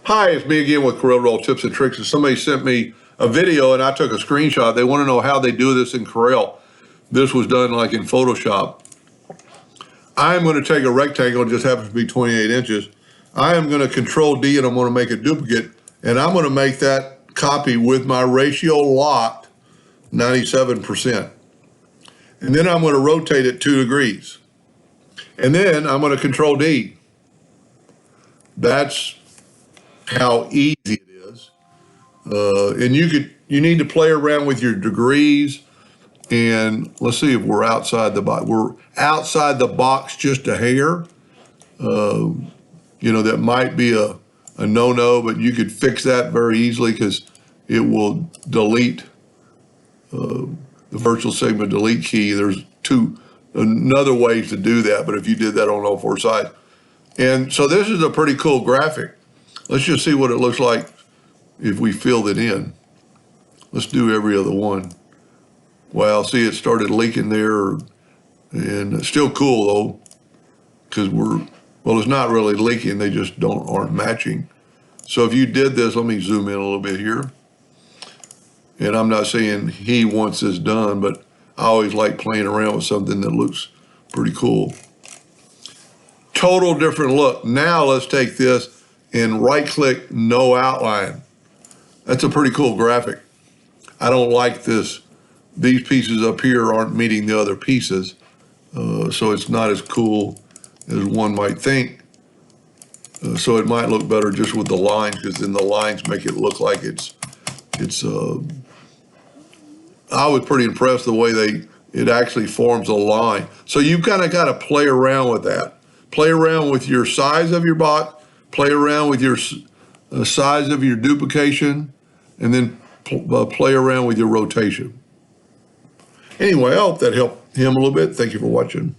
Hi, it's me again with Corel tips and tricks. And somebody sent me a video and I took a screenshot. They want to know how they do this in Corel. This was done like in Photoshop. I'm going to take a rectangle, it just happens to be 28 inches. I am going to Control D and I'm going to make a duplicate. And I'm going to make that copy with my ratio locked 97%. And then I'm going to rotate it 2 degrees. And then I'm going to Control D. That's how easy it is. And you need to play around with your degrees. And let's see if we're outside the box. We're outside the box just a hair. That might be a no-no, but you could fix that very easily because it will delete the virtual sigma delete key. There's another ways to do that, but if you did that on all 4 sides. And so this is a pretty cool graphic. Let's just see what it looks like if we filled it in. Let's do every other one. Well, see, it started leaking there, and it's still cool though, because it's not really leaking, they just aren't matching. So if you did this, let me zoom in a little bit here. And I'm not saying he wants this done, but I always like playing around with something that looks pretty cool. Total different look. Now let's take this and right-click no outline. That's a pretty cool graphic. I don't like this. These pieces up here aren't meeting the other pieces, so it's not as cool as one might think. So it might look better just with the lines, because then the lines make it look like it's. I was pretty impressed the way it actually forms a line. So you've kind of got to play around with that. Play around with your size of your box. Play around with your size of your duplication, and then play around with your rotation. Anyway, I hope that helped him a little bit. Thank you for watching.